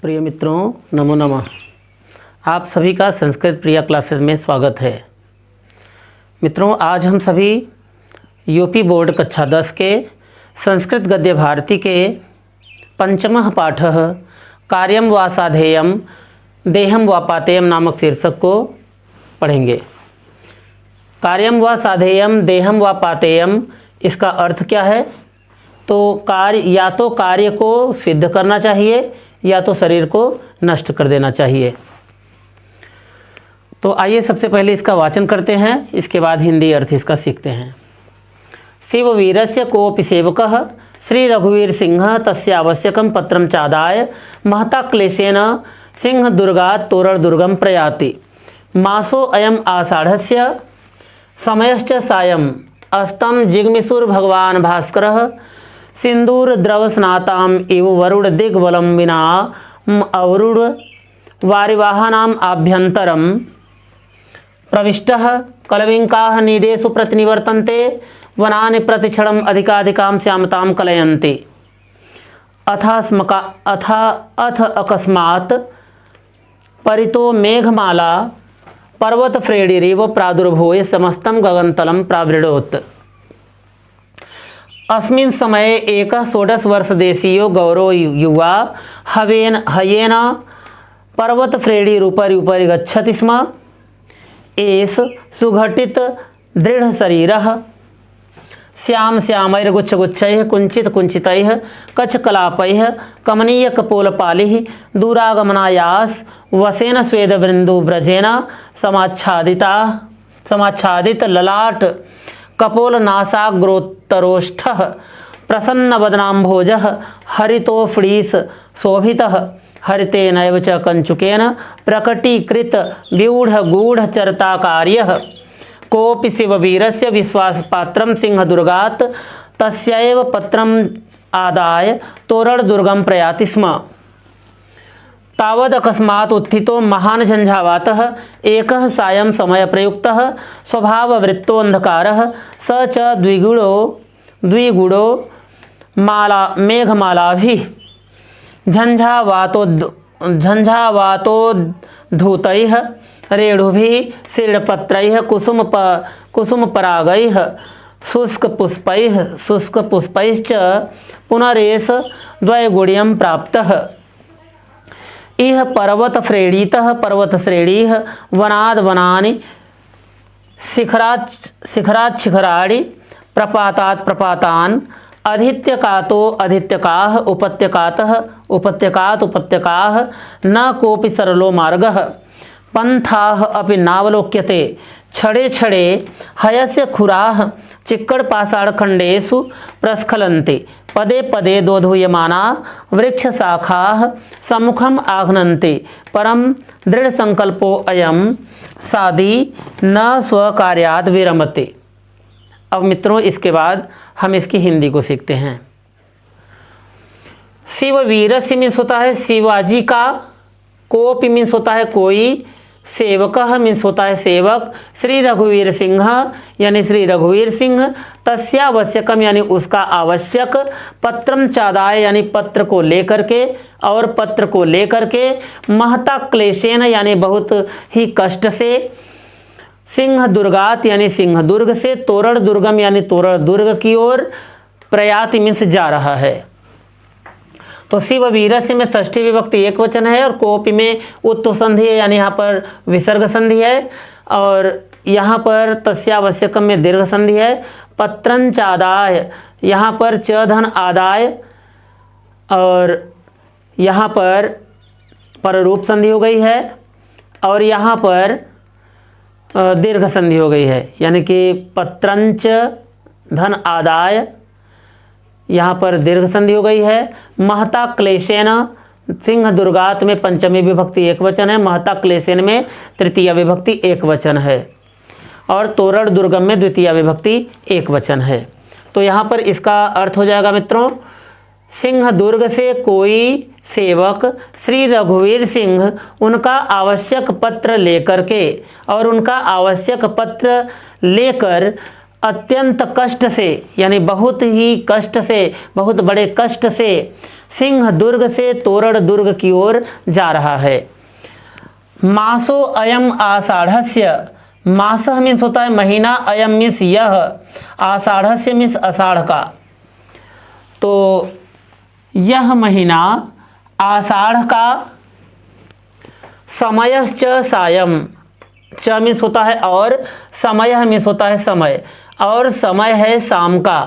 प्रिय मित्रों, नमो नमः। आप सभी का संस्कृत प्रिया क्लासेस में स्वागत है। मित्रों, आज हम सभी यूपी बोर्ड कक्षा 10 के संस्कृत गद्य भारती के पंचमः पाठः कार्यं वा साधेयं देहं वा पातेयं नामक शीर्षक को पढ़ेंगे। कार्यं वा साधेयं देहं वा पातेयं, इसका अर्थ क्या है? तो कार्य को सिद्ध करना चाहिए या तो शरीर को नष्ट कर देना चाहिए। तो आइए सबसे पहले इसका वाचन करते हैं, इसके बाद हिंदी अर्थ इसका सीखते हैं। शिववीरस्य कोऽपि सेवकः श्री रघुवीर सिंह तस्यावश्यकं पत्रं चादाय महता क्लेशेन सिंहदुर्गात् तोरणदुर्गं प्रयाति। मासो अयम् आषाढ़स्य समयश्च सायम् अस्तं जिग्मिषुर्भगवान् भास्करः सिंदूर द्रव स्नाताम इव वरुण दिग्वलम विना अवरुण वारिवाहनाम आभ्यंतरम प्रविष्टः कलविंकाः नीडेषु प्रतिनिवर्तन्ते वनानि प्रतिक्षणम् अधिकाधिकां श्यामतां कलयन्ति। अथ अकस्मात् परितो मेघमाला पर्वतफ्रेडिरिव प्रादुर्भूय समस्तं गगनतलं प्रावृणोत्। अस्मिन् समये एकः 16 वर्षदेशीयो गौरो युवा हयेन पर्वतफ्रेडिरुपरि गच्छति स्म। एष सुघटित दृढशरीरः श्यामैर्गुच्छगुच्छैः कुञ्चितैः कच्छकलापैः कमनीयकपोलपालिः दूरागमनायास वसेन स्वेदबिन्दुव्रजेन समाच्छादित ललाट कपोलनासाग्रोत्तरोष्ठः प्रसन्नवदनाम्भोजः हरितोफ्डीस शोभितः हरितेनैव च कञ्चुकेन प्रकटीकृत व्यूढगूढचरिताकार्यः। कोऽपि शिववीरस्य विश्वासपात्रं सिंहदुर्गात् तस्यैव पत्रम् आदाय तोरणदुर्गं प्रयाति स्म। तावदकस्मात् उत्थितो महान् झञ्झावातः एकः सायं समयप्रयुक्तः स्वभाववृत्तोऽन्धकारः स च द्विगुणो मेघमालाभिः झञ्झावातोद्धूतैः रेणुभिः शीर्णपत्रैः कुसुमपरागैः शुष्कपुष्पैश्च पुनरेष द्वयगुण्यं प्राप्तः। इह पर्वतश्रेणीतः पर्वतश्रेणीः वनाद् वनानि शिखराच्छिखराणि प्रपातात् प्रपातान् अधीत्यकातो अधीत्यकाः उपत्यकात् उपत्यकाः न कोऽपि सरलो मार्गः। पन्थाः अपि नावलोक्यते। छड़े छड़े हयस्य खुराः चिक्कड़पाषाणखण्डेषु प्रस्खलन्ति। पदे पदे दोधूयमाना वृक्षशाखाः सम्मुखम् आघ्नन्ति। परं दृढ़संकल्पो अयं साधी न स्वकार्यात् विरमते। अब मित्रों, इसके बाद हम इसकी हिंदी को सीखते हैं। शिववीरस्य मीन्स होता है शिवाजी का, कोपि मीन्स होता है कोई, सेवकः मीन्स होता है सेवक, श्री रघुवीर सिंह यानी श्री रघुवीर सिंह, तस्यावश्यकम यानी उसका आवश्यक, पत्रम चादाय यानी पत्र को लेकर के, और पत्र को लेकर के, महता क्लेशेन यानी बहुत ही कष्ट से, सिंह दुर्गात यानी सिंह दुर्ग से, तोरण दुर्गम यानी तोरण दुर्ग की ओर, प्रयाति मीन्स जा रहा है। तो शिववीरस्य में षष्ठी विभक्ति एक वचन है और कोपि में उत्तु संधि है यानी यहाँ पर विसर्ग संधि है, और यहाँ पर तस्यावश्यकम में दीर्घ संधि है। पत्रंच आदाय यहाँ पर च धन आदाय, और यहाँ पर पररूप संधि हो गई है, और यहाँ पर दीर्घ संधि हो गई है, यानी कि पत्रंच धन आदाय, यहाँ पर दीर्घ संधि हो गई है। महता क्लेशेन सिंह दुर्गात में पंचमी विभक्ति एक वचन है, महता क्लेशेन में तृतीय विभक्ति एक वचन है, और तोरण दुर्गम में द्वितीय विभक्ति एक वचन है। तो यहाँ पर इसका अर्थ हो जाएगा मित्रों, सिंह दुर्ग से कोई सेवक श्री रघुवीर सिंह उनका आवश्यक पत्र लेकर के, और उनका आवश्यक पत्र लेकर अत्यंत कष्ट से यानी बहुत ही कष्ट से, बहुत बड़े कष्ट से सिंह दुर्ग से तोरण दुर्ग की ओर जा रहा है। मासो अयम आषाढ़स्य, मासः मीन्स होता है महीना, अयम मीन्स यह, आषाढ़स्य मीन्स आषाढ़ का। तो यह महीना आषाढ़ का, समयश्च सायं, च मीन्स होता है और, समय मीन्स होता है समय, और समय है शाम का।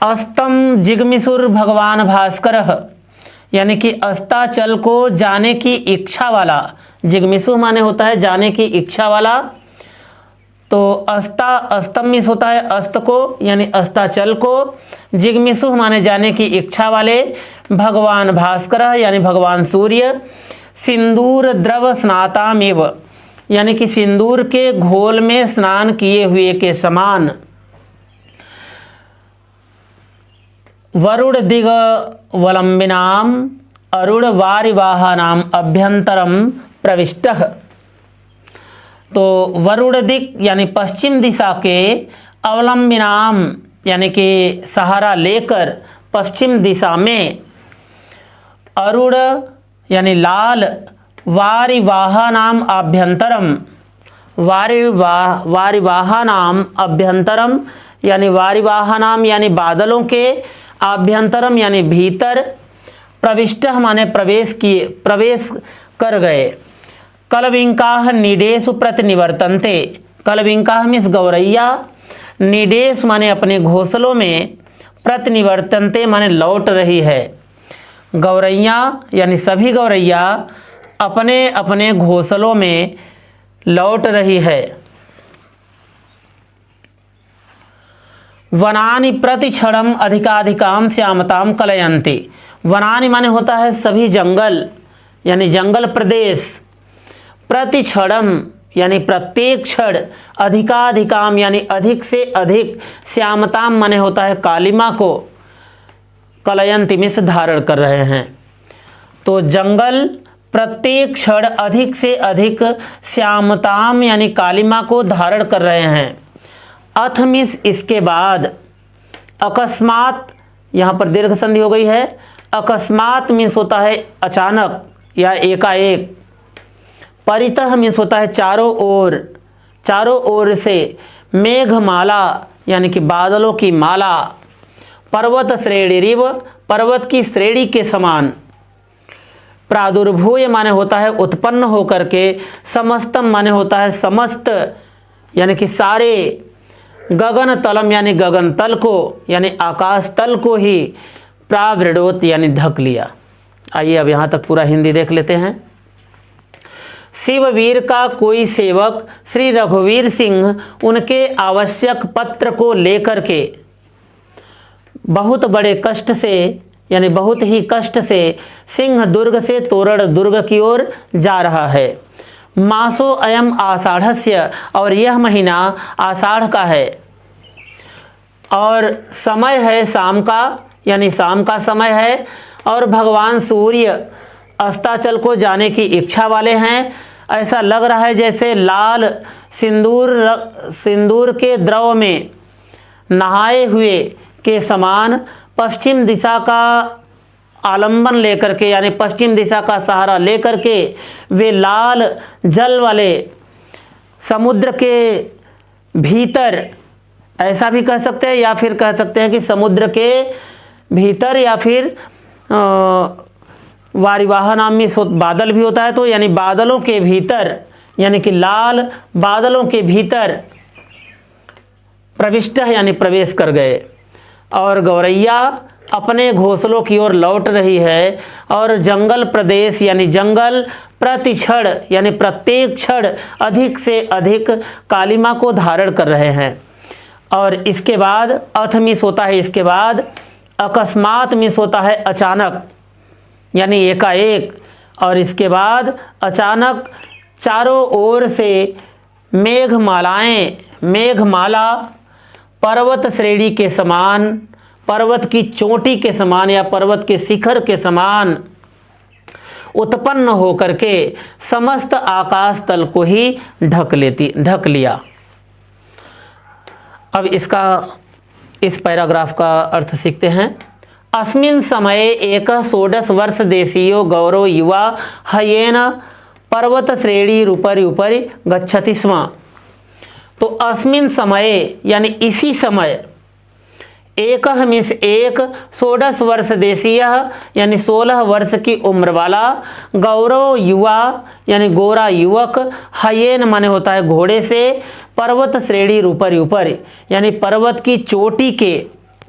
अस्तम जिगमिसुर भगवान भास्कर, यानी कि अस्ताचल को जाने की इच्छा वाला, जिगमिसु माने होता है जाने की इच्छा वाला। तो अस्तम मीन्स होता है अस्त को यानी अस्ताचल को, जिगमिसु माने जाने की इच्छा वाले, भगवान भास्कर यानी भगवान सूर्य, सिंदूर द्रव स्नातामेव यानी कि सिंदूर के घोल में स्नान किए हुए के समान, वरुण दिग वलंबिनाम अरुण वारिवाहानाम अभ्यंतरम प्रविष्टः। तो वरुण दिक यानी पश्चिम दिशा के, अवलंबिनाम यानी कि सहारा लेकर पश्चिम दिशा में, अरुण यानी लाल, वारिवाहानाम अभ्यंतरम, वारिवाहानाम अभ्यंतरम यानी वारिवाहानाम यानी बादलों के, आभ्यंतरम यानी भीतर, प्रविष्ट माने प्रवेश किए, प्रवेश कर गए। कलविंकाः निडेषु प्रतिनिवर्तन्ते, कलविंकाः मीन्स गौरैया, निडेश माने अपने घोंसलों में, प्रतिनिवर्तन्ते माने लौट रही है। गौरैया यानी सभी गौरैया अपने अपने घोंसलों में लौट रही है। वनानि प्रतिक्षणम अधिकाधिकाम श्यामताम कलयन्ति, वनानि माने होता है सभी जंगल यानी जंगल प्रदेश, प्रतिक्षणम यानी प्रत्येक क्षण, अधिकाधिकाम यानी अधिक से अधिक, श्यामताम माने होता है कालिमा को, कलयंती में से धारण कर रहे हैं। तो जंगल प्रत्येक क्षण अधिक से अधिक श्यामताम यानी कालिमा को धारण कर रहे हैं। अथ मीन्स इसके बाद, अकस्मात यहाँ पर दीर्घ संधि हो गई है, अकस्मात मीन्स होता है अचानक या एकाएक, परितः मीन्स होता है चारों ओर, चारों ओर से, मेघमाला यानी कि बादलों की माला, पर्वत श्रेणी रिव पर्वत की श्रेणी के समान, प्रादुर्भूय माने होता है उत्पन्न होकर के, समस्तम माने होता है समस्त यानी कि सारे, गगन तलम यानी गगन तल को यानी आकाश तल को ही, प्रावृणोत यानी ढक लिया। आइए अब यहाँ तक पूरा हिंदी देख लेते हैं। शिववीर का कोई सेवक श्री रघुवीर सिंह उनके आवश्यक पत्र को लेकर के बहुत बड़े कष्ट से यानी बहुत ही कष्ट से सिंह दुर्ग से तोरण दुर्ग की ओर जा रहा है। मासो अयम आषाढ़स्य, और यह महीना आषाढ़ का है, और समय है शाम का यानी शाम का समय है, और भगवान सूर्य अस्ताचल को जाने की इच्छा वाले हैं। ऐसा लग रहा है जैसे लाल सिंदूर के द्रव में नहाए हुए के समान पश्चिम दिशा का आलंबन लेकर के यानी पश्चिम दिशा का सहारा लेकर के वे लाल जल वाले समुद्र के भीतर, ऐसा भी कह सकते हैं या फिर कह सकते हैं कि समुद्र के भीतर, या फिर वारिवाहनाम में बादल भी होता है, तो यानी बादलों के भीतर यानी कि लाल बादलों के भीतर प्रविष्ट यानी प्रवेश कर गए। और गौरैया अपने घोंसलों की ओर लौट रही है, और जंगल प्रदेश यानी जंगल प्रतिक्षण यानी प्रत्येक क्षण अधिक से अधिक कालिमा को धारण कर रहे हैं। और इसके बाद अथ मिस होता है, इसके बाद अकस्मात मिस होता है अचानक यानी एकाएक, और इसके बाद अचानक चारों ओर से मेघमालाएं, मेघमाला पर्वत श्रेणी के समान, पर्वत की चोटी के समान या पर्वत के शिखर के समान उत्पन्न होकर के समस्त आकाश तल को ही ढक लिया। अब इसका इस पैराग्राफ का अर्थ सीखते हैं। अस्मिन् समये एक 16 वर्ष देशीयो गौरव युवा हयेन पर्वत श्रेणी उपरि उपरि गच्छति स्म। तो अस्मिन् समये यानी इसी समय, एक मीन्स एक 16 वर्ष देशीय यानी 16 वर्ष की उम्र वाला, गौरव युवा यानी गोरा युवक, हयेन माने होता है घोड़े से, पर्वत श्रेणी ऊपर ऊपर यानी पर्वत की चोटी के,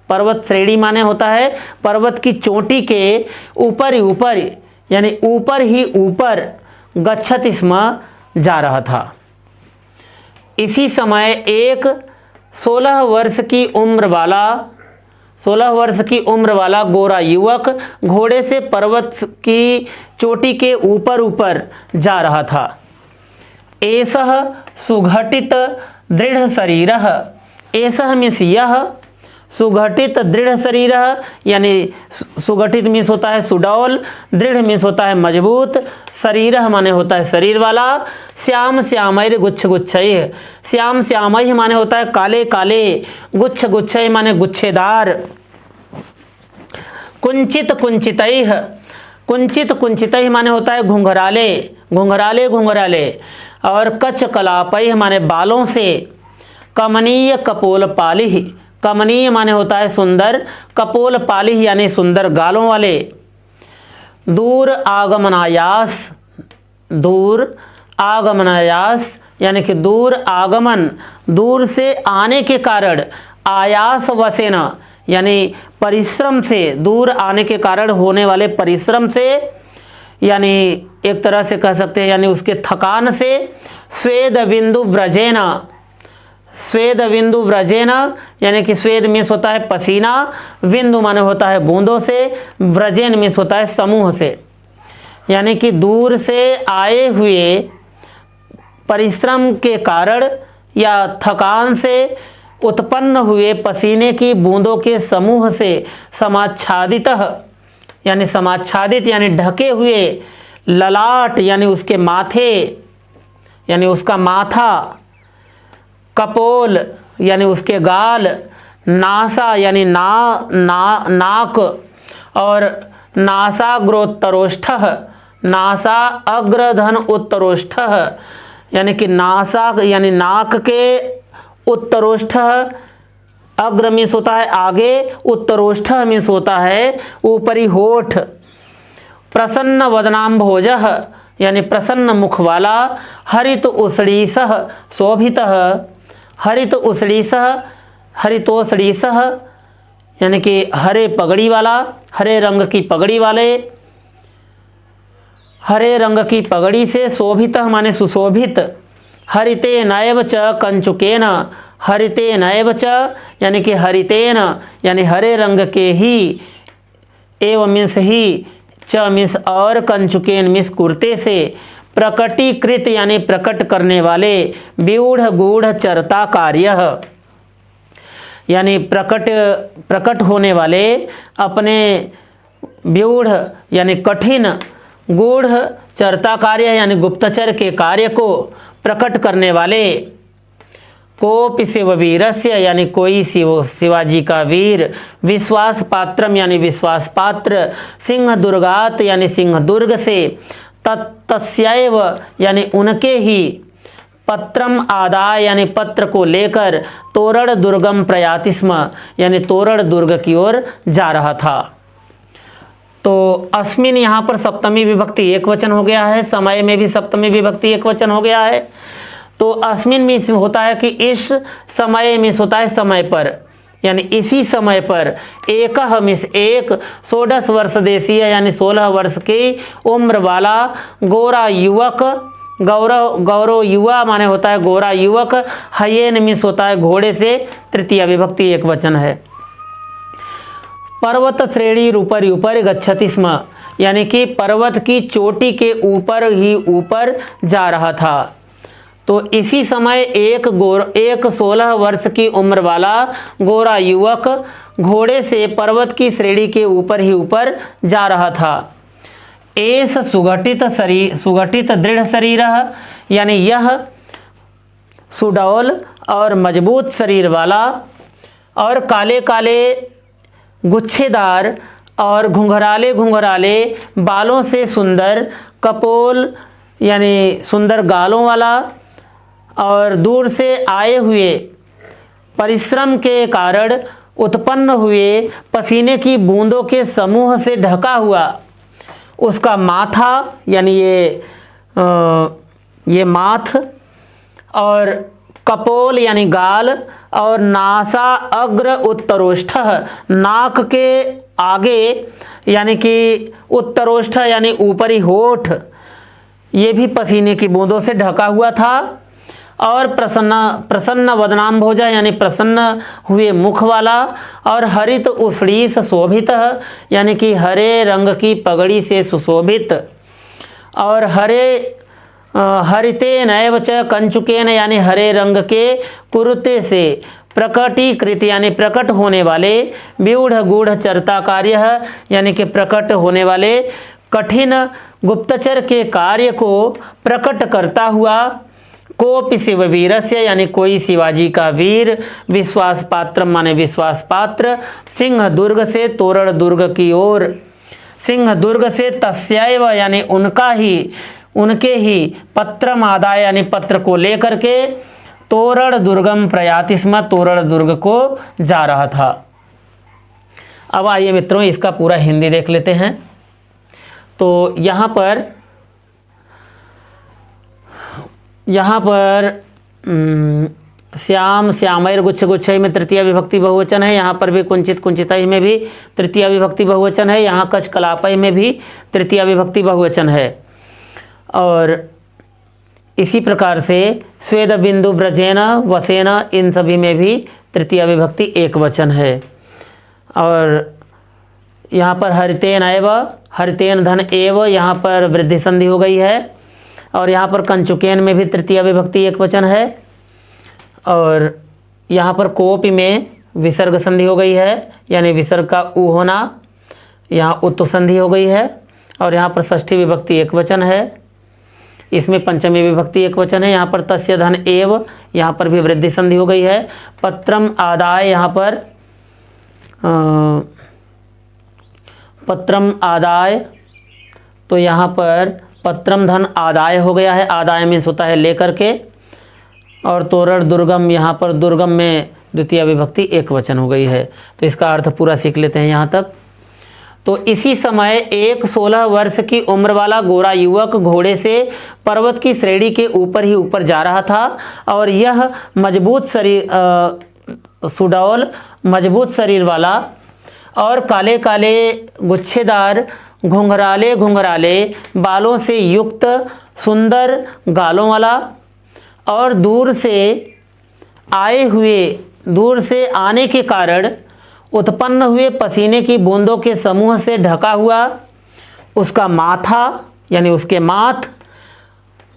पर्वत श्रेणी माने होता है पर्वत की चोटी के ऊपर ऊपर यानी ऊपर ही ऊपर, गच्छति स्म जा रहा था। इसी समय एक 16 वर्ष की उम्र वाला गोरा युवक घोड़े से पर्वत की चोटी के ऊपर ऊपर जा रहा था। एषः सुघटित दृढ़ शरीरः, एषः मीन्स यह, सुघटित दृढ़ शरीर यानी सुघटित मीन्स होता है सुडौल, दृढ़ मीन्स होता है मजबूत, शरीर माने होता है शरीर वाला, श्याम श्यामैर गुच्छ गुच्छैः, श्याम श्यामैः माने होता है काले काले, गुच्छ गुच्छैः माने गुच्छेदार, कुंचित कुंचितैः, कुंचित कुंचितैः माने होता है घुंघराले घुंघराले घुंघराले, और कच कलापैः माने बालों से, कमनीय कपोल पालिः, कमनीय माने होता है सुंदर, कपोल पालिः यानी सुंदर गालों वाले, दूर आगमनायास, दूर आगमनायास यानी कि दूर आगमन, दूर से आने के कारण, आयास वसेन यानी परिश्रम से, दूर आने के कारण होने वाले परिश्रम से, यानी एक तरह से कह सकते हैं यानी उसके थकान से, स्वेद बिंदु व्रजेन, स्वेद बिंदु व्रजेन यानी कि स्वेद मीन्स होता है पसीना, बिंदु माने होता है बूंदों से, व्रजेन मीन्स होता है समूह से, यानी कि दूर से आए हुए परिश्रम के कारण या थकान से उत्पन्न हुए पसीने की बूंदों के समूह से, समाच्छादितः यानी समाच्छादित यानी ढके हुए, ललाट यानी उसके माथे यानी उसका माथा, कपोल यानी उसके गाल, नासा यानी नाक, और नासाग्रोत्तरोष्ठः, नासा अग्रधन उत्तरोष्ठः यानी कि नासा यानी नाक के, उत्तरोष्ठः अग्र मीन्स होता है आगे, उत्तरोष्ठः मीन्स होता है ऊपरी होठ, प्रसन्न वदनाम्भोजः यानी प्रसन्न मुख वाला, हरित उषडीसः शोभितः, हरित उषडीसः, हरितोषडीसः यानी कि हरे पगड़ी वाला, हरे रंग की पगड़ी वाले, हरे रंग की पगड़ी से, शोभितः माने सुशोभित, हरिते नैव च कंचुकेन, हरिते नैव च यानी कि हरितेन यानी हरे रंग के ही, एव मीन्स ही, च मीन्स और, कंचुकेन मीन्स कुर्ते से, प्रकटीकृत यानी प्रकट करने वाले, व्यूढ़ गूढ़ चरता कार्य यानी प्रकट होने वाले, अपने व्यूढ़ यानी कठिन, गूढ़ चरता कार्य यानी गुप्तचर के कार्य को प्रकट करने वाले, कोपि शिववीरस्य यानी कोई शिवाजी का वीर, विश्वास पात्रम यानी विश्वास पात्र, सिंह दुर्गात यानी सिंह दुर्ग से, तस्यैव यानी उनके ही, पत्रम आदाय यानी पत्र को लेकर, तोरण दुर्गम प्रयाति स्म यानी तोरण दुर्ग की ओर जा रहा था। तो अस्मिन यहाँ पर सप्तमी विभक्ति एक वचन हो गया है, समय में भी सप्तमी विभक्ति एक वचन हो गया है। तो अस्मिन मीन्स होता है कि इस समय मीन्स होता है समय पर, यानी इसी समय पर, एक मीन्स एक 16 वर्ष देशीय यानी 16 वर्ष की उम्र वाला गोरा युवक, गौरव युवा माने होता है गोरा युवक, हयेन मीन्स होता है घोड़े से, तृतीय विभक्ति एक वचन है। पर्वत श्रेणी ऊपर ऊपर गच्छति स्म यानी कि पर्वत की चोटी के ऊपर ही ऊपर जा रहा था। तो इसी समय एक 16 वर्ष की उम्र वाला गोरा युवक घोड़े से पर्वत की श्रेणी के ऊपर ही ऊपर जा रहा था। एस सुगठित दृढ़ शरीर यानी यह सुडौल और मजबूत शरीर वाला और काले काले गुच्छेदार और घुंघराले घुंघराले बालों से सुंदर कपोल यानी सुंदर गालों वाला और दूर से आए हुए परिश्रम के कारण उत्पन्न हुए पसीने की बूंदों के समूह से ढका हुआ उसका माथा यानी ये माथ और कपोल यानी गाल और नासा अग्र उत्तरोष्ठ नाक के आगे यानी कि उत्तरोष्ठ यानी ऊपरी होठ ये भी पसीने की बूंदों से ढका हुआ था और प्रसन्न वदनाम्भोज यानी प्रसन्न हुए मुख वाला और हरित उषणीस शोभित यानी कि हरे रंग की पगड़ी से सुशोभित और हरिते नैव च कंचुकेन यानी हरे रंग के कुर्ते से प्रकटीकृत यानी प्रकट होने वाले व्यूढ़ गूढ़ चरता कार्य यानी कि प्रकट होने वाले कठिन गुप्तचर के कार्य को प्रकट करता हुआ कोपि शिववीरस्य यानी कोई शिवाजी का वीर विश्वास पात्र माने विश्वास पात्र सिंह दुर्ग से तोरण दुर्ग की ओर सिंह दुर्ग से तस्यैव यानी उनके ही पत्रम आदाय यानी पत्र को लेकर के तोरण दुर्गम प्रयाति स्म तोरण दुर्ग को जा रहा था। अब आइए मित्रों इसका पूरा हिंदी देख लेते हैं। तो यहाँ पर श्याम श्यामैर गुच्छ गुच्छै में तृतीय विभक्ति बहुवचन है। यहाँ पर भी कुंचित कुंचितै में भी तृतीय विभक्ति बहुवचन है। यहाँ कच कलापै में भी तृतीय विभक्ति बहुवचन है। और इसी प्रकार से स्वेद बिंदु व्रजेन वसेन इन सभी में भी तृतीय विभक्ति एक वचन है। और यहाँ पर हरितेन एव हरितेन धन एव यहाँ पर वृद्धि संधि हो गई है। और यहाँ पर कंचुकेन में भी तृतीय विभक्ति एक वचन है। और यहाँ पर कोपि में विसर्ग संधि हो गई है यानी विसर्ग का उ होना, यहाँ उत्तु संधि हो गई है। और यहाँ पर षष्ठी विभक्ति एक वचन है, इसमें पंचमी विभक्ति एक वचन है। यहाँ पर तस्य धन एव यहाँ पर भी वृद्धि संधि हो गई है। पत्रम आदाय यहाँ पर पत्रम आदाय तो यहाँ पर पत्रम धन आदाय हो गया है। आदाय मीन्स होता है लेकर के। और तोरण दुर्गम यहाँ पर दुर्गम में द्वितीय विभक्ति एक वचन हो गई है। तो इसका अर्थ पूरा सीख लेते हैं यहाँ तक। तो इसी समय एक 16 वर्ष की उम्र वाला गोरा युवक घोड़े से पर्वत की श्रेणी के ऊपर ही ऊपर जा रहा था। और यह मजबूत शरीर सुडौल मजबूत शरीर वाला और काले काले गुच्छेदार घुंघराले घुंघराले बालों से युक्त सुंदर गालों वाला और दूर से आने के कारण उत्पन्न हुए पसीने की बूंदों के समूह से ढका हुआ उसका माथा यानी उसके माथ,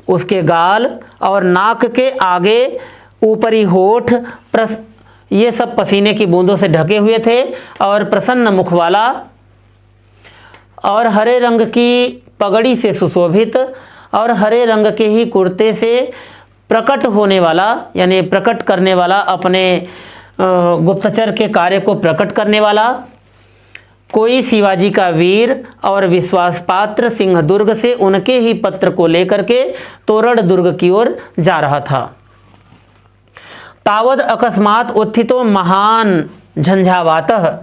उसके गाल और नाक के आगे ऊपरी होठ ये सब पसीने की बूंदों से ढके हुए थे। और प्रसन्न मुख वाला और हरे रंग की पगड़ी से सुशोभित और हरे रंग के ही कुर्ते से प्रकट होने वाला यानी प्रकट करने वाला अपने गुप्तचर के कार्य को प्रकट करने वाला कोई शिवाजी का वीर और विश्वास पात्र सिंह दुर्ग से उनके ही पत्र को लेकर के तोरण दुर्ग की ओर जा रहा था। तावद अकस्मात उत्थितो महान झंझावातः।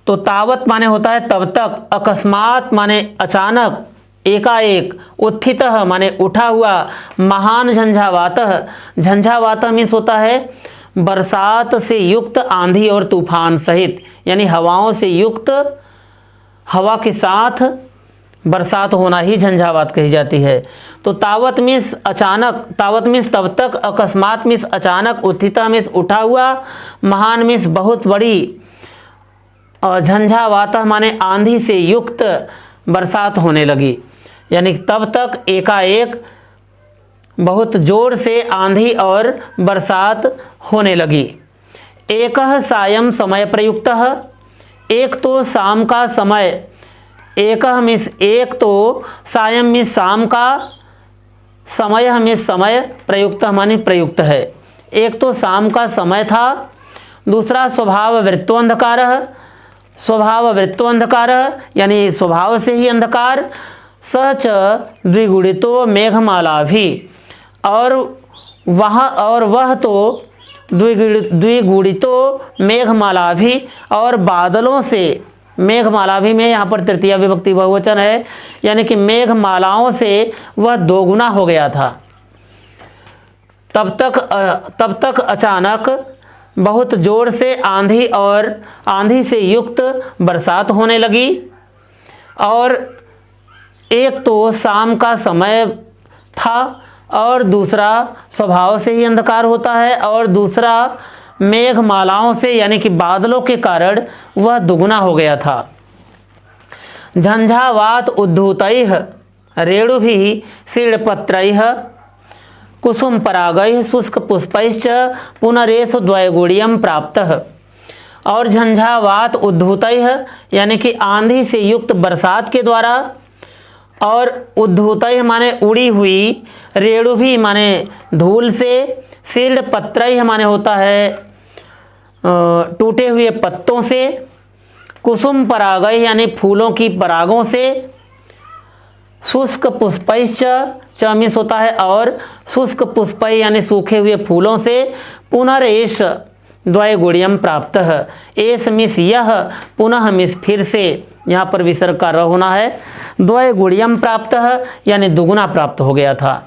तो तावत माने होता है तब तक, अकस्मात माने अचानक, एकाएक, उत्थितः माने उठा हुआ, महान झंझावातः। झंझावातः मीन्स होता है बरसात से युक्त आंधी और तूफान सहित यानी हवाओं से युक्त, हवा के साथ बरसात होना ही झंझावात कही जाती है। तो तावत मीन्स अचानक, तावत मीन्स तब तक, अकस्मात मीन्स अचानक, उत्थिता मीन्स उठा हुआ, महान मीन्स बहुत बड़ी, और झंझावातः माने आंधी से युक्त बरसात होने लगी यानी तब तक एकाएक बहुत जोर से आंधी और बरसात होने लगी। एकः सायं समय प्रयुक्तः, एक तो शाम का समय, एकः मीन्स एक तो, सायं मीन्स शाम का, समय हमें समय प्रयुक्त माने प्रयुक्त है। एक तो शाम का समय था, दूसरा स्वभाव वृत्तोंधकार, स्वभाव वृत्तोंधकार यानी स्वभाव से ही अंधकार, सच द्विगुणितो मेघमाला भी, और वह तो द्विगुणितो मेघमाला भी, और बादलों से, मेघमाला भी में यहाँ पर तृतीया विभक्ति बहुवचन है, यानी कि मेघमालाओं से वह दोगुना हो गया था। तब तक अचानक बहुत जोर से आंधी और आंधी से युक्त बरसात होने लगी। और एक तो शाम का समय था, और दूसरा स्वभाव से ही अंधकार होता है, और दूसरा मेघमालाओं से यानी कि बादलों के कारण वह दुगुना हो गया था। झंझावात उद्धूतैः रेणुभिः शीर्णपत्रैः कुसुम परागैः शुष्क पुष्पैश्च पुनरेषु द्वयगुणियं प्राप्तः। और झंझावात उद्धूतैः यानी कि आंधी से युक्त बरसात के द्वारा, और उद्धूतैः माने उड़ी हुई, रेणु भी माने धूल से, शीर्ण पत्रैः माने होता है टूटे हुए पत्तों से, कुसुम परागैः यानी फूलों की परागों से, शुष्क पुष्पैश्च मीन्स होता है और, शुष्क पुष्पै यानी सूखे हुए फूलों से, पुनरेष द्वयगुणियम प्राप्त, एस मिस यह, पुनः मिस फिर से, यहाँ पर विसर्ग का र होना है, द्वयगुणियम प्राप्त यानी दुगुना प्राप्त हो गया था।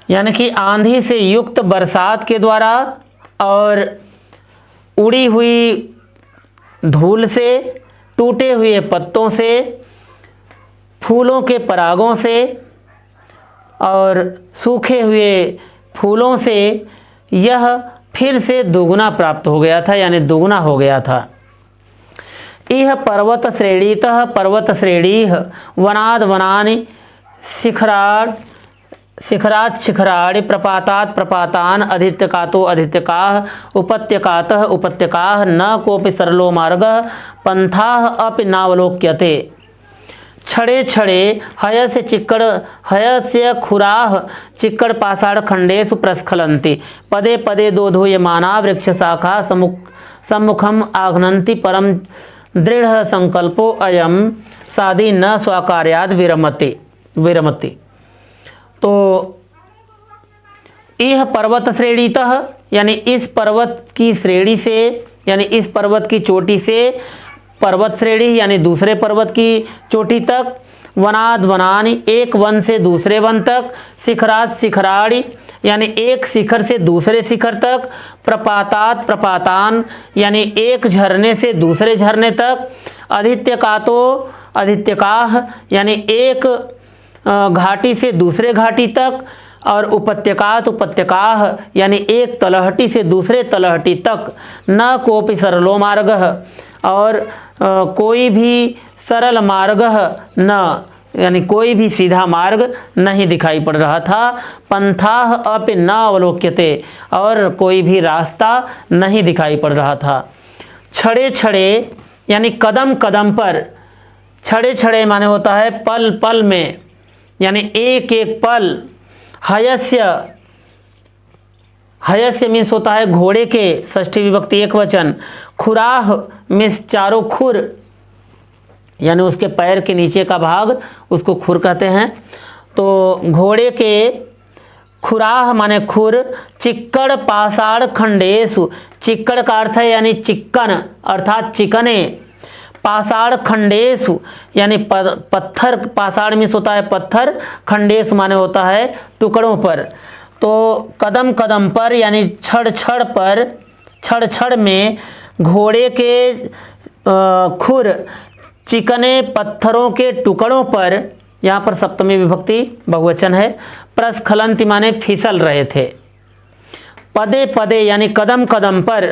यानी कि आंधी से युक्त बरसात के द्वारा और उड़ी हुई धूल से, टूटे हुए पत्तों से, फूलों के परागों से और सूखे हुए फूलों से यह फिर से दुगुना प्राप्त हो गया था, यानी दुगुना हो गया था। इह पर्वत श्रेणीतः पर्वत श्रेणीः वनाद वनानि शिखरात् शिखराणि प्रपातात् प्रपातान् अधित्यकातो अधित्यकाः उपत्यकातः उपत्यकाः न कोऽपि सरलो मार्गः पन्थाः अपि नावलोक्यते। छड़े छड़े हयस्य चिक्कड़ हयस्य खुराः चिक्कड़ पाषाण खंडेषु प्रस्खलन्ति पदे पदे दोधूयमाना वृक्षशाखा सम्मुखम आघ्नन्ति परम दृढ़ संकल्पो अयम साधि न स्वाकार्याद विरमति। तो यह पर्वत श्रेणीतः यानी इस पर्वत की श्रेणी से, यानी इस पर्वत की चोटी से पर्वत श्रेणी यानी दूसरे पर्वत की चोटी तक, वनाद वनानि एक वन से दूसरे वन तक, शिखरात शिखराणि यानी एक शिखर से दूसरे शिखर तक, प्रपातात प्रपातान यानी एक झरने से दूसरे झरने तक, अधित्यकातो अधित्यकाह यानी एक घाटी से दूसरे घाटी तक, और उपत्यकात उपत्यकाह यानी एक तलहटी से दूसरे तलहटी तक, न कोपि सरलो मार्गः और कोई भी सरल मार्ग न यानी कोई भी सीधा मार्ग नहीं दिखाई पड़ रहा था। पंथाः अपि न अवलोक्यते और कोई भी रास्ता नहीं दिखाई पड़ रहा था। छड़े छड़े यानी कदम कदम पर, छड़े छड़े माने होता है पल पल में, यानी एक एक पल। हयस्य मीन्स होता है घोड़े के, षष्ठी विभक्ति एक वचन। खुराह मीन्स चारों खुर, यानी उसके पैर के नीचे का भाग, उसको खुर कहते हैं। तो घोड़े के खुराह माने खुर, चिक्कड़ पाषाण खंडेशु, चिक्कड़ का अर्थ है यानी चिक्कन अर्थात चिकने, पाषाण खंडेशु यानी पत्थर, पाषाण मीन्स होता है पत्थर, खंडेश माने होता है टुकड़ों पर। तो कदम कदम पर यानी छड़ छड़ पर, छड़ छड़ में घोड़े के खुर चिकने पत्थरों के टुकड़ों पर, यहाँ पर सप्तमी विभक्ति बहुवचन है, प्रस्खलंति माने फिसल रहे थे। पदे पदे यानी कदम कदम पर,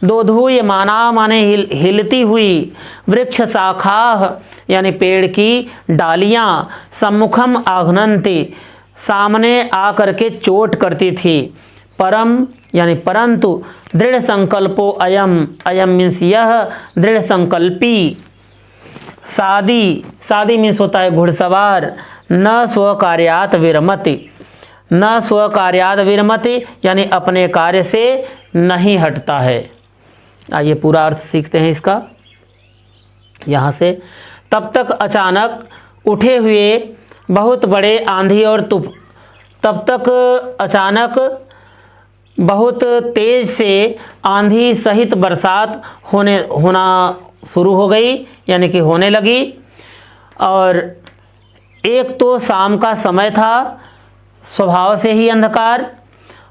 दोधूयमाना माने हिलती हुई, वृक्ष शाखाः यानी पेड़ की डालियाँ, सम्मुखम आघ्नन्ति सामने आकर के चोट करती थी, परम यानी परंतु, दृढ़ संकल्पो अयम, अयम मीन्स यह, दृढ़ संकल्पी, सादी, सादी मीन्स होता है घुड़सवार, न स्वकार्यात विरमति, न स्वकार्यात विरमति यानी अपने कार्य से नहीं हटता है। आइए पूरा अर्थ सीखते हैं इसका यहाँ से। तब तक अचानक उठे हुए बहुत बड़े आंधी और तब तक अचानक बहुत तेज से आंधी सहित बरसात होना शुरू हो गई, यानी कि होने लगी। और एक तो शाम का समय था, स्वभाव से ही अंधकार,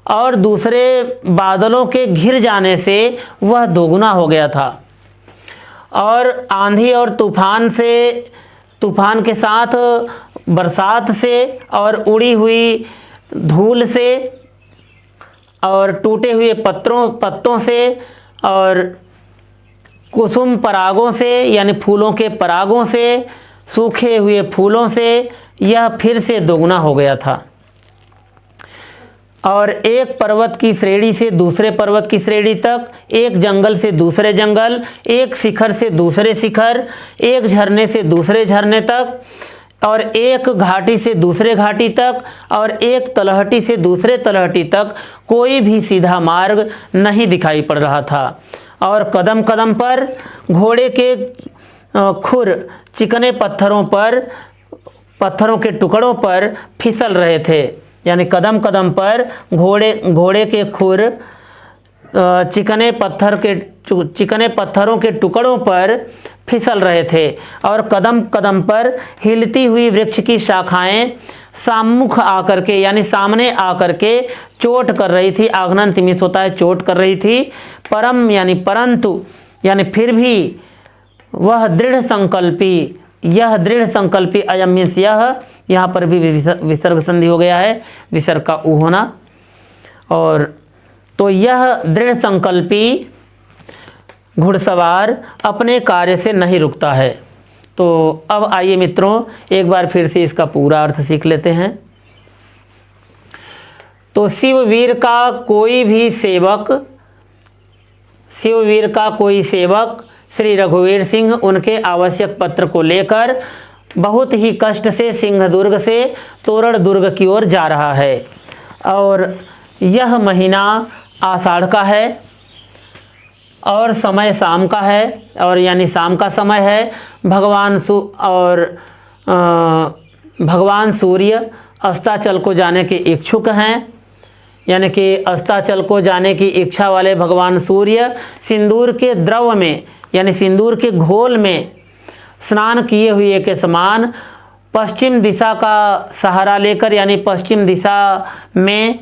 और दूसरे बादलों के घिर जाने से वह दोगुना हो गया था। और आंधी और तूफान के साथ बरसात से और उड़ी हुई धूल से और टूटे हुए पत्तों से और कुसुम परागों से यानी फूलों के परागों से, सूखे हुए फूलों से यह फिर से दोगुना हो गया था। और एक पर्वत की श्रेणी से दूसरे पर्वत की श्रेणी तक, एक जंगल से दूसरे जंगल, एक शिखर से दूसरे शिखर, एक झरने से दूसरे झरने तक, और एक घाटी से दूसरे घाटी तक, और एक तलहटी से दूसरे तलहटी तक कोई भी सीधा मार्ग नहीं दिखाई पड़ रहा था। और कदम कदम पर घोड़े के खुर चिकने पत्थरों के टुकड़ों पर फिसल रहे थे, यानी कदम कदम पर घोड़े के खुर चिकने पत्थरों के टुकड़ों पर फिसल रहे थे। और कदम कदम पर हिलती हुई वृक्ष की शाखाएं सम्मुख आकर के यानी सामने आकर के चोट कर रही थी। आघ्नन तिमिस होता है चोट कर रही थी। परम यानी परंतु यानी फिर भी वह दृढ़ संकल्पी अयम मीन्स यह, यहाँ पर भी विसर्ग संधि हो गया है, विसर्ग का ऊ होना। और तो यह दृढ़ संकल्पी घुड़सवार अपने कार्य से नहीं रुकता है। तो अब आइए मित्रों एक बार फिर से इसका पूरा अर्थ सीख लेते हैं। तो शिववीर का कोई सेवक श्री रघुवीर सिंह उनके आवश्यक पत्र को लेकर बहुत ही कष्ट से सिंहदुर्ग से तोरण दुर्ग की ओर जा रहा है। और यह महीना आषाढ़ का है और समय शाम का है, और यानी शाम का समय है। भगवान सूर्य अस्ताचल को जाने के इच्छुक हैं, यानी कि अस्ताचल को जाने की इच्छा वाले भगवान सूर्य सिंदूर के द्रव में यानी सिंदूर के घोल में स्नान किए हुए के समान पश्चिम दिशा का सहारा लेकर, यानी पश्चिम दिशा में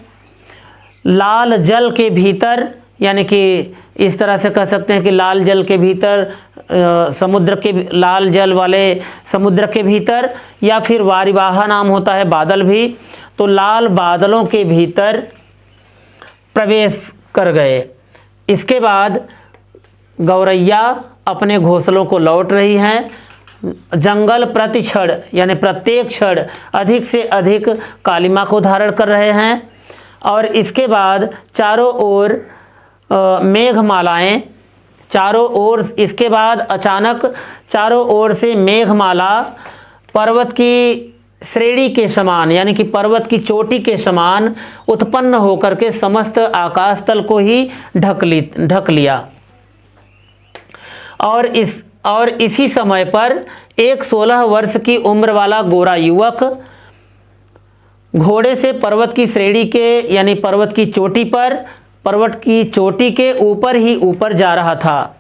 लाल जल के भीतर, यानी कि इस तरह से कह सकते हैं कि लाल जल के भीतर लाल जल वाले समुद्र के भीतर, या फिर वारिवाहा नाम होता है बादल भी, तो लाल बादलों के भीतर प्रवेश कर गए। इसके बाद गौरैया अपने घोंसलों को लौट रही हैं। जंगल प्रति क्षण यानी प्रत्येक क्षण अधिक से अधिक कालिमा को धारण कर रहे हैं। और इसके बाद चारों ओर मेघमालाएं, इसके बाद अचानक चारों ओर से मेघमाला पर्वत की श्रेणी के समान यानी कि पर्वत की चोटी के समान उत्पन्न होकर के समस्त आकाश तल को ही ढक लिया। और इसी समय पर एक 16 वर्ष की उम्र वाला गोरा युवक घोड़े से पर्वत की श्रेणी के यानी पर्वत की चोटी के ऊपर ही ऊपर जा रहा था।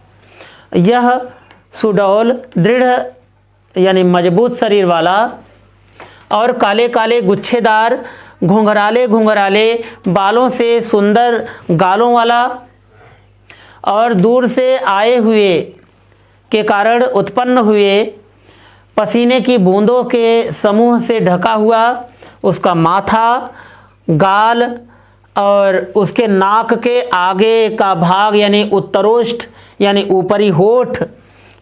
यह सुडौल दृढ़ यानी मजबूत शरीर वाला और काले काले गुच्छेदार घुंघराले बालों से सुंदर गालों वाला और दूर से आए हुए के कारण उत्पन्न हुए पसीने की बूंदों के समूह से ढका हुआ उसका माथा, गाल और उसके नाक के आगे का भाग यानी उत्तरोष्ठ यानी ऊपरी होठ,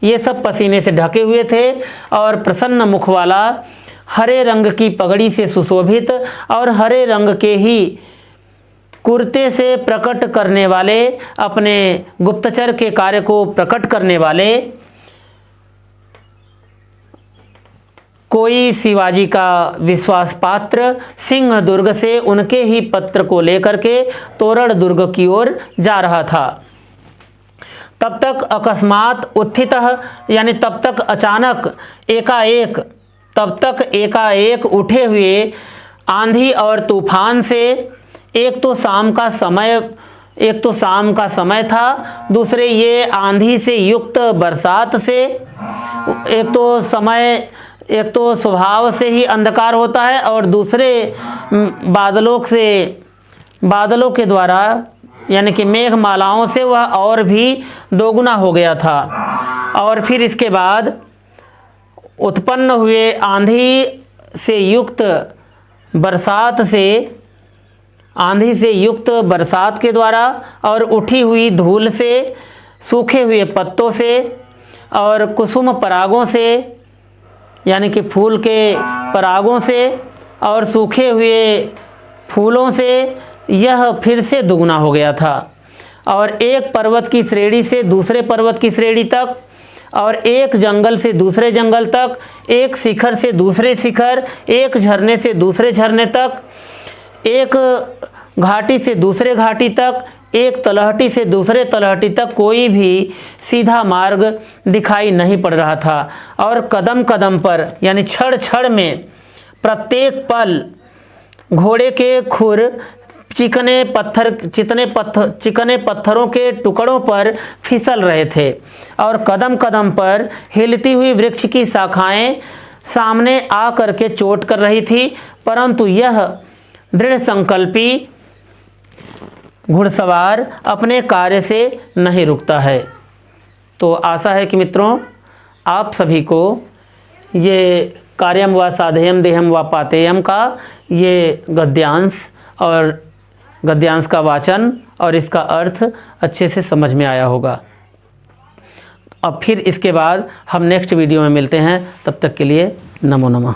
ये सब पसीने से ढके हुए थे। और प्रसन्न मुख वाला, हरे रंग की पगड़ी से सुशोभित और हरे रंग के ही कुर्ते से प्रकट करने वाले, अपने गुप्तचर के कार्य को प्रकट करने वाले कोई शिवाजी का विश्वास पात्र सिंह दुर्ग से उनके ही पत्र को लेकर के तोरण दुर्ग की ओर जा रहा था। तब तक अकस्मात उत्थितः यानी तब तक एकाएक उठे हुए आंधी और तूफान से एक तो शाम का समय था, दूसरे ये आंधी से युक्त बरसात से, एक तो स्वभाव से ही अंधकार होता है और दूसरे बादलों के द्वारा यानी कि मेघमालाओं से वह और भी दोगुना हो गया था। और फिर इसके बाद उत्पन्न हुए आंधी से युक्त बरसात के द्वारा और उठी हुई धूल से, सूखे हुए पत्तों से और कुसुम परागों से यानी कि फूल के परागों से और सूखे हुए फूलों से यह फिर से दुगना हो गया था। और एक पर्वत की श्रेणी से दूसरे पर्वत की श्रेणी तक, और एक जंगल से दूसरे जंगल तक, एक शिखर से दूसरे शिखर, एक झरने से दूसरे झरने तक, एक घाटी से दूसरे घाटी तक, एक तलहटी से दूसरे तलहटी तक कोई भी सीधा मार्ग दिखाई नहीं पड़ रहा था। और कदम कदम पर यानी क्षण क्षण में प्रत्येक पल घोड़े के खुर चिकने पत्थरों के टुकड़ों पर फिसल रहे थे और कदम कदम पर हिलती हुई वृक्ष की शाखाएं सामने आ करके चोट कर रही थी। परंतु यह दृढ़ संकल्पी घुड़सवार अपने कार्य से नहीं रुकता है। तो आशा है कि मित्रों आप सभी को ये कार्यम व साधेयम देहम व पातेयम का ये गद्यांश का वाचन और इसका अर्थ अच्छे से समझ में आया होगा। अब फिर इसके बाद हम नेक्स्ट वीडियो में मिलते हैं, तब तक के लिए नमो नमः।